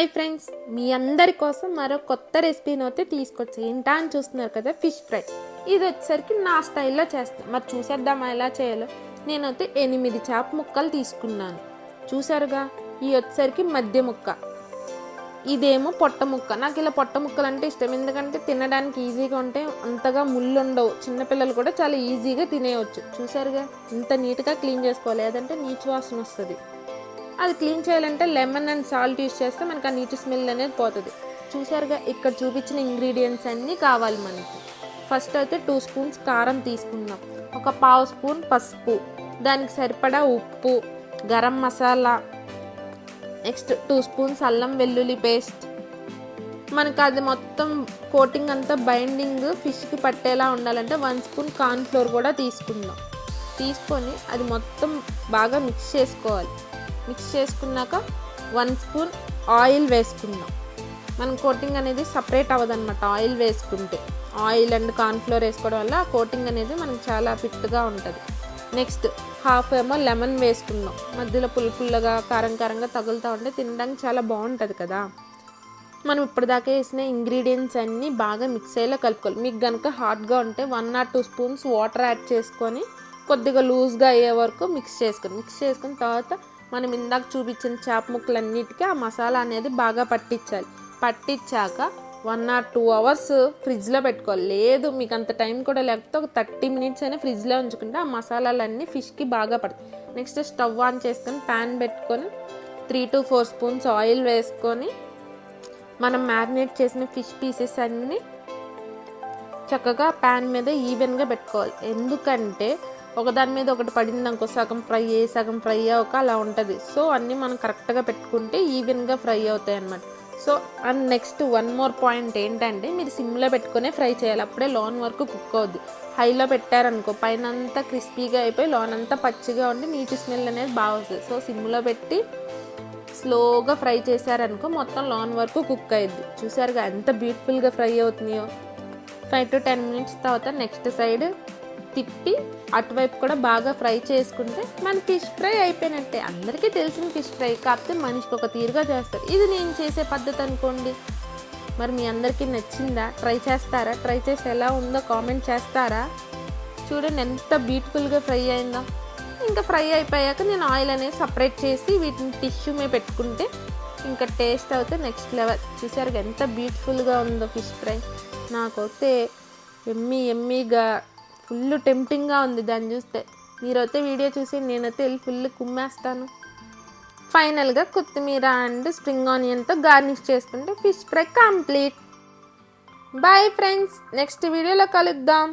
Hi friends, మీ అందరి కోసం మరో కొత్త రెసిపీని అయితే తీసుకొచ్చా. ఏంటా అని చూస్తున్నారు కదా, ఫిష్ ఫ్రై. ఇది వచ్చేసరికి నా స్టైల్లో చేస్తాను. మరి చూసేద్దామా ఎలా చేయాలో. నేనైతే 8 చేప ముక్కలు తీసుకున్నాను. చూసారుగా, ఈ వచ్చేసరికి మధ్య ముక్క, ఇదేమో పొట్ట ముక్క. నాకు ఇలా పొట్ట ముక్కలు అంటే ఇష్టం, ఎందుకంటే తినడానికి ఈజీగా ఉంటాయి, అంతగా ముళ్ళు ఉండవు, చిన్నపిల్లలు కూడా చాలా ఈజీగా తినేయవచ్చు. చూసారుగా, ఇంత నీట్గా క్లీన్ చేసుకోవాలి, లేదంటే నీచు వాసన వస్తుంది. అది క్లీన్ చేయాలంటే లెమన్ అండ్ సాల్ట్ యూస్ చేస్తే మనకు ఆ నీటి స్మెల్ అనేది పోతుంది. చూసారుగా, ఇక్కడ చూపించిన ఇంగ్రీడియంట్స్ అన్నీ కావాలి మనకి. ఫస్ట్ అయితే 2 స్పూన్స్ కారం తీసుకుందాం, ఒక 1/2 స్పూన్ పసుపు, దానికి సరిపడా ఉప్పు, గరం మసాలా, నెక్స్ట్ 2 స్పూన్స్ అల్లం వెల్లుల్లి పేస్ట్. మనకు అది మొత్తం కోటింగ్ అంతా బైండింగ్ ఫిష్కి పట్టేలా ఉండాలంటే 1 స్పూన్ కార్న్ఫ్లోర్ కూడా తీసుకుందాం. తీసుకొని అది మొత్తం బాగా మిక్స్ చేసుకోవాలి. మిక్స్ చేసుకున్నాక 1 స్పూన్ ఆయిల్ వేసుకుందాం. మనం కోటింగ్ అనేది సపరేట్ అవ్వదన్నమాట ఆయిల్ వేసుకుంటే. ఆయిల్ అండ్ కార్న్ఫ్లోర్ వేసుకోవడం వల్ల ఆ కోటింగ్ అనేది మనకు చాలా ఫిట్గా ఉంటుంది. నెక్స్ట్ 1/2 ఏమో లెమన్ వేసుకుందాం. మధ్యలో పుల్లగా కారంగా తగులుతూ ఉంటే తినడానికి చాలా బాగుంటుంది కదా. మనం ఇప్పటిదాకా వేసిన ఇంగ్రీడియంట్స్ అన్నీ బాగా మిక్స్ అయ్యేలా కలుపుకోవాలి. మీకు కనుక హాట్గా ఉంటే 1 or 2 స్పూన్స్ వాటర్ యాడ్ చేసుకొని కొద్దిగా లూజ్గా అయ్యే వరకు మిక్స్ చేసుకుని తర్వాత మనం ఇందాక చూపించిన చేప ముక్కలన్నిటికీ ఆ మసాలా అనేది బాగా పట్టించాక 1 or 2 అవర్స్ ఫ్రిడ్జ్లో పెట్టుకోవాలి. లేదు మీకు అంత టైం కూడా లేకపోతే ఒక 30 minutes అయినా ఫ్రిడ్జ్లో ఉంచుకుంటే ఆ మసాలాలన్నీ ఫిష్కి బాగా పడతాయి. నెక్స్ట్ స్టవ్ ఆన్ చేసుకొని ప్యాన్ పెట్టుకొని 3 to 4 స్పూన్స్ ఆయిల్ వేసుకొని మనం మ్యారినేట్ చేసిన ఫిష్ పీసెస్ అన్నీ చక్కగా ప్యాన్ మీద ఈవెన్గా పెట్టుకోవాలి. ఎందుకంటే ఒకదాని మీద ఒకటి పడింది అనుకో, సగం ఫ్రై అవ్వక అలా ఉంటుంది. సో అన్నీ మనం కరెక్ట్గా పెట్టుకుంటే ఈవెన్గా ఫ్రై అవుతాయి అన్నమాట. So and next 1 more point ఏంటంటే, మీరు సిమ్లో పెట్టుకునే ఫ్రై చేయాలి, అప్పుడే లోన్ వరకు కుక్ అవుద్ది. హైలో పెట్టారనుకో పైన అంతా క్రిస్పీగా అయిపోయి లోన్ అంతా పచ్చిగా ఉండి నీటి స్మెల్ అనేది బాగా వస్తుంది. సో సిమ్లో పెట్టి స్లోగా ఫ్రై చేశారనుకో మొత్తం లోన్ వరకు కుక్ అయ్యిద్ది. చూసారుగా ఎంత బ్యూటిఫుల్గా ఫ్రై అవుతున్నాయో. 5 to 10 minutes తర్వాత నెక్స్ట్ సైడ్ తిప్పి అటువైపు కూడా బాగా ఫ్రై చేసుకుంటే మన ఫిష్ ఫ్రై అయిపోయినట్టే. అందరికీ తెలిసిన ఫిష్ ఫ్రై, కాకపోతే మనిషికి ఒక తీరుగా చేస్తారు. ఇది నేను చేసే పద్ధతి అనుకోండి. మరి మీ అందరికీ నచ్చిందా? ట్రై చేస్తారా? ట్రై చేసి ఎలా ఉందో కామెంట్ చేస్తారా? చూడండి ఎంత బ్యూటిఫుల్గా ఫ్రై అయిందో. ఇంకా ఫ్రై అయిపోయాక నేను ఆయిల్ అనేది సపరేట్ చేసి వీటిని టిష్యూ మీద పెట్టుకుంటే ఇంకా టేస్ట్ అయితే నెక్స్ట్ లెవెల్. చూసారు ఎంత బ్యూటిఫుల్గా ఉందో ఫిష్ ఫ్రై. నాకైతే ఎమ్మీగా ఫుల్ టెంప్టింగ్గా ఉంది దాన్ని చూస్తే. మీరైతే వీడియో చూసి నేనైతే వెళ్ళి ఫుల్ కుమ్మేస్తాను. ఫైనల్గా కొత్తిమీర అండ్ స్ప్రింగ్ ఆనియన్తో గార్నిష్ చేసుకుంటే fish fry complete. Bye friends, next వీడియోలో కలుద్దాం.